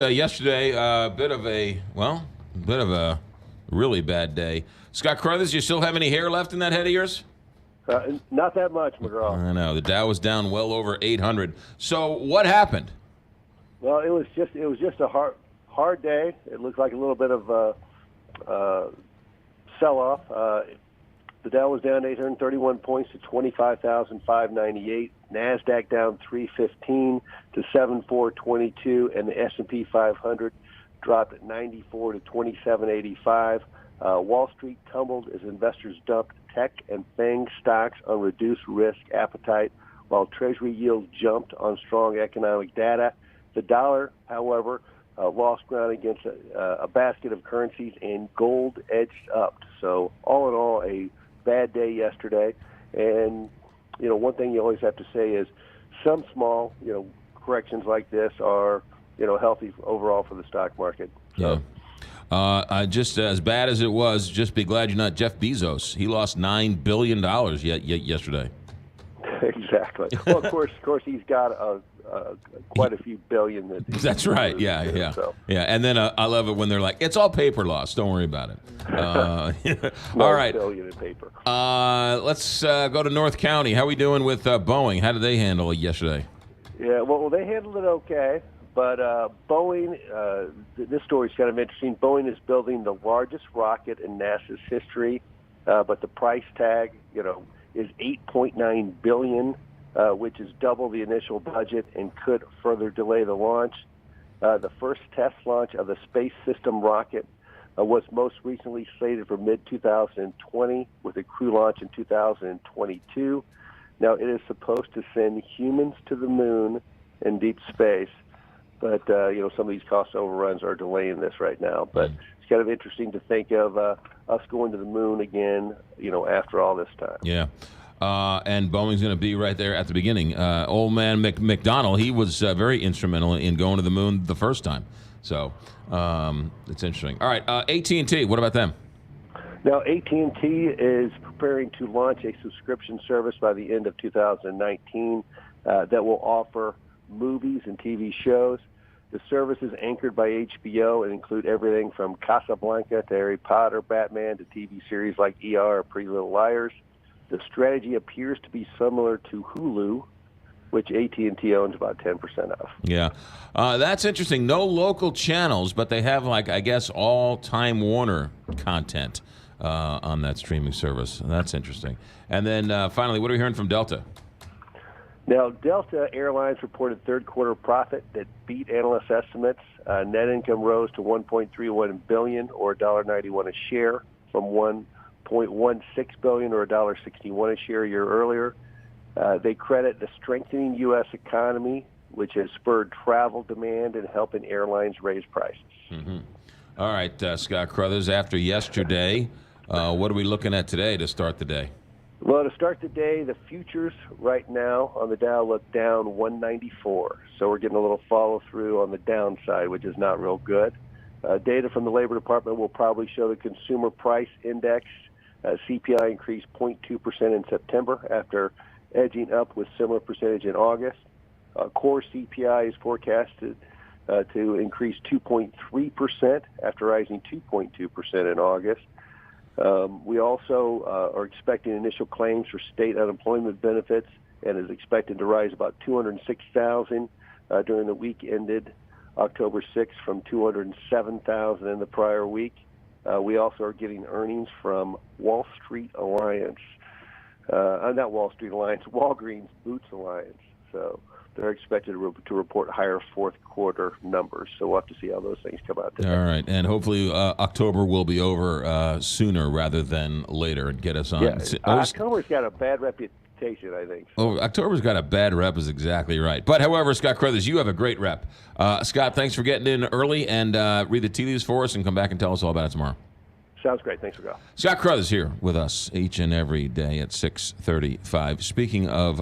Yesterday, bit of a really bad day. Scott Crothers, you still have any hair left in that head of yours? Not that much, McGraw. I know the Dow was down well over 800. So what happened? Well, it was just a hard day. It looked like a little bit of sell-off. The Dow was down 831 points to 25,598. NASDAQ down 315 to 7422, and the S&P 500 dropped at 94 to 2785. Wall Street tumbled as investors dumped tech and FANG stocks on reduced risk appetite, while Treasury yields jumped on strong economic data. The dollar, however, lost ground against a basket of currencies, and gold edged up. So all in all, a bad day yesterday. And, one thing you always have to say is some small, corrections like this are, healthy overall for the stock market. So. Yeah. Just as bad as it was, just be glad you're not Jeff Bezos. He lost $9 billion yesterday. Exactly. Well, of course, he's got quite a few billion. That's right. Yeah. And then I love it when they're like, "It's all paper loss. Don't worry about it." All right. Billion in paper. Let's go to North County. How are we doing with Boeing? How did they handle it yesterday? Yeah. Well, they handled it okay. But Boeing, this story is kind of interesting. Boeing is building the largest rocket in NASA's history, but the price tag, is $8.9 billion, which is double the initial budget and could further delay the launch. The first test launch of the Space System rocket was most recently slated for mid-2020, with a crew launch in 2022. Now, it is supposed to send humans to the moon in deep space. But, some of these cost overruns are delaying this right now. But it's kind of interesting to think of us going to the moon again, after all this time. Yeah. And Boeing's going to be right there at the beginning. Old man McDonnell, he was very instrumental in going to the moon the first time. So it's interesting. All right, AT&T, what about them? Now, AT&T is preparing to launch a subscription service by the end of 2019 that will offer movies and TV shows. The service is anchored by HBO and include everything from Casablanca to Harry Potter, Batman, to TV series like ER or Pretty Little Liars. The strategy appears to be similar to Hulu, which AT&T owns about 10% of. Yeah. That's interesting. No local channels, but they have, all Time Warner content on that streaming service. That's interesting. And then finally, what are we hearing from Delta? Now, Delta Airlines reported third-quarter profit that beat analyst estimates. Net income rose to $1.31 billion, or $1.91 a share, from $1.16 billion, or $1.61 a share a year earlier. They credit the strengthening U.S. economy, which has spurred travel demand and helping airlines raise prices. Mm-hmm. All right, Scott Crothers, after yesterday, what are we looking at today to start the day? Well, to start the day, the futures right now on the Dow look down 194. So we're getting a little follow-through on the downside, which is not real good. Data from the Labor Department will probably show the Consumer Price Index. CPI increased 0.2% in September after edging up with similar percentage in August. Core CPI is forecasted to increase 2.3% after rising 2.2% in August. We also are expecting initial claims for state unemployment benefits, and is expected to rise about 206,000 during the week ended October 6th from 207,000 in the prior week. We also are getting earnings from Wall Street Alliance, not Wall Street Alliance, Walgreens Boots Alliance. So they're expected to report higher fourth-quarter numbers. So we'll have to see how those things come out today. All right, and hopefully October will be over sooner rather than later and get us on. Yeah, October's got a bad reputation, I think. Oh, October's got a bad rep is exactly right. But, however, Scott Crothers, you have a great rep. Scott, thanks for getting in early, and read the tea leaves for us and come back and tell us all about it tomorrow. Sounds great. Thanks for going. Scott Crothers here with us each and every day at 6:35. Speaking of